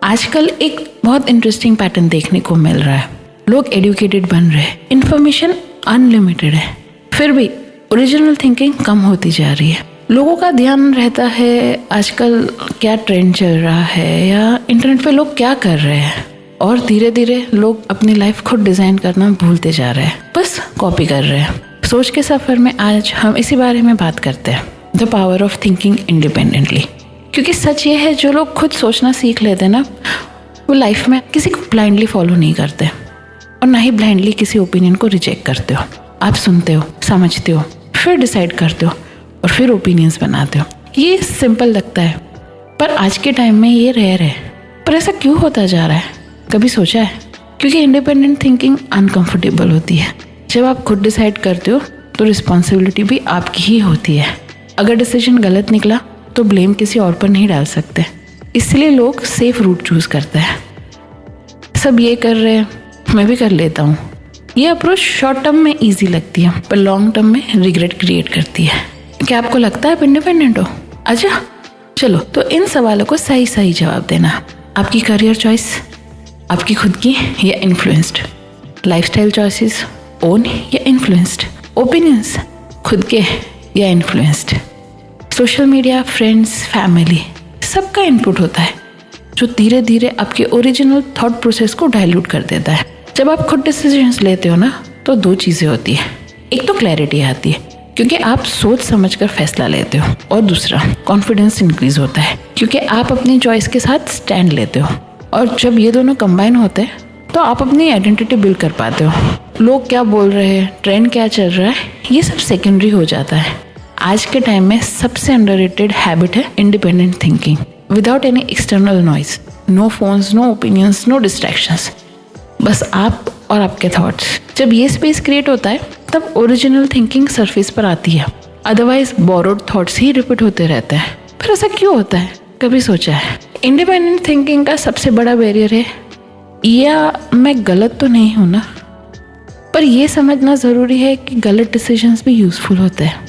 आजकल एक बहुत इंटरेस्टिंग पैटर्न देखने को मिल रहा है। लोग एडुकेटेड बन रहे हैं, इन्फॉर्मेशन अनलिमिटेड है, फिर भी ओरिजिनल थिंकिंग कम होती जा रही है। लोगों का ध्यान रहता है आजकल क्या ट्रेंड चल रहा है या इंटरनेट पे लोग क्या कर रहे हैं, और धीरे धीरे लोग अपनी लाइफ खुद डिजाइन करना भूलते जा रहे हैं, बस कॉपी कर रहे हैं। सोच के सफर में आज हम इसी बारे में बात करते हैं, the power of thinking independently. क्योंकि सच ये है, जो लोग खुद सोचना सीख लेते हैं ना, वो लाइफ में किसी को ब्लाइंडली फॉलो नहीं करते और ना ही ब्लाइंडली किसी ओपिनियन को रिजेक्ट करते हो। आप सुनते हो, समझते हो, फिर डिसाइड करते हो और फिर ओपिनियंस बनाते हो। ये सिंपल लगता है, पर आज के टाइम में ये रेयर है। पर ऐसा क्यों होता जा रहा है, कभी सोचा है? क्योंकि इंडिपेंडेंट थिंकिंग अनकंफर्टेबल होती है। जब आप खुद डिसाइड करते हो तो रिस्पॉन्सिबिलिटी भी आपकी ही होती है। अगर डिसीजन गलत निकला तो ब्लेम किसी और पर नहीं डाल सकते, इसलिए लोग सेफ रूट चूज करते हैं। सब ये कर रहे हैं, मैं भी कर लेता हूँ। ये अप्रोच शॉर्ट टर्म में इजी लगती है, पर लॉन्ग टर्म में रिग्रेट क्रिएट करती है। क्या आपको लगता है आप इंडिपेंडेंट हो? अच्छा चलो, तो इन सवालों को सही सही जवाब देना। आपकी करियर चॉइस आपकी खुद की या इन्फ्लुएंस्ड? लाइफस्टाइल चॉइसेस ओन या इन्फ्लुएंस्ड? ओपिनियंस खुद के या influenced? Social media, friends, family, सबका इनपुट होता है जो धीरे धीरे आपके ओरिजिनल थॉट प्रोसेस को डाइल्यूट कर देता है। जब आप खुद डिसीजंस लेते हो ना, तो दो चीज़ें होती है। एक तो क्लैरिटी आती है क्योंकि आप सोच समझकर फैसला लेते हो, और दूसरा कॉन्फिडेंस इंक्रीज होता है क्योंकि आप अपनी चॉइस के साथ स्टैंड लेते हो। और जब ये दोनों कंबाइन होते हैं तो आप अपनी आइडेंटिटी बिल्ड कर पाते हो। लोग क्या बोल रहे हैं, ट्रेंड क्या चल रहा है, ये सब सेकेंडरी हो जाता है। आज के टाइम में सबसे अंडररेटेड हैबिट है independent thinking, without any external noise. No phones, no opinions, no distractions, बस आप और आपके थॉट्स। जब ये स्पेस क्रिएट होता है तब ओरिजिनल थिंकिंग सरफेस पर आती है, अदरवाइज बोरोड थॉट्स ही रिपीट होते रहते हैं। फिर ऐसा क्यों होता है, कभी सोचा है? इंडिपेंडेंट थिंकिंग का सबसे बड़ा बैरियर है, या मैं गलत तो नहीं हूँ ना, पर यह समझना ज़रूरी है कि गलत डिसीजंस भी यूज़फुल होते हैं।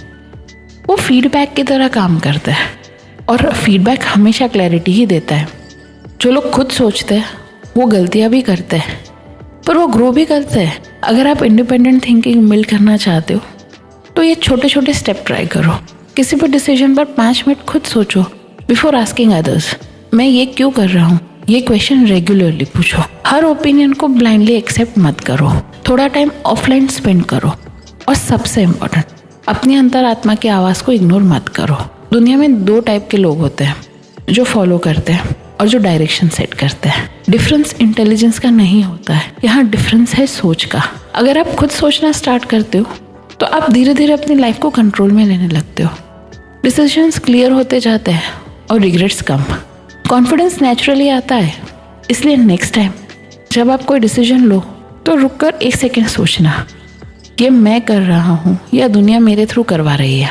वो फीडबैक की तरह काम करता है और फीडबैक हमेशा क्लैरिटी ही देता है। जो लोग खुद सोचते हैं वो गलतियाँ भी करते हैं, पर वो ग्रो भी करते हैं। अगर आप इंडिपेंडेंट थिंकिंग बिल्ड करना चाहते हो तो ये छोटे छोटे स्टेप ट्राई करो। किसी भी डिसीजन पर 5 मिनट खुद सोचो बिफोर आस्किंग अदर्स। मैं ये क्यों कर रहा हूँ, ये क्वेश्चन रेगुलरली पूछो। हर ओपिनियन को ब्लाइंडली एक्सेप्ट मत करो। थोड़ा टाइम ऑफलाइन स्पेंड करो, और सबसे इम्पोर्टेंट, अपनी अंतरात्मा की आवाज़ को इग्नोर मत करो। दुनिया में 2 टाइप के लोग होते हैं, जो फॉलो करते हैं और जो डायरेक्शन सेट करते हैं। डिफरेंस इंटेलिजेंस का नहीं होता है, यहाँ डिफरेंस है सोच का। अगर आप खुद सोचना स्टार्ट करते हो तो आप धीरे धीरे अपनी लाइफ को कंट्रोल में लेने लगते हो। डिसीजंस क्लियर होते जाते हैं और रिग्रेट्स कम। कॉन्फिडेंस नेचुरली आता है। इसलिए नेक्स्ट टाइम जब आप कोई डिसीजन लो तो रुककर 1 सेकेंड सोचना, ये मैं कर रहा हूँ या दुनिया मेरे थ्रू करवा रही है।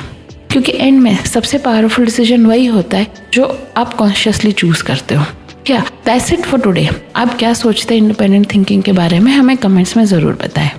क्योंकि एंड में सबसे पावरफुल डिसीजन वही होता है जो आप कॉन्शियसली चूज करते हो। क्या दैट्स इट फॉर टुडे। आप क्या सोचते हैं इंडिपेंडेंट थिंकिंग के बारे में, हमें कमेंट्स में ज़रूर बताएं।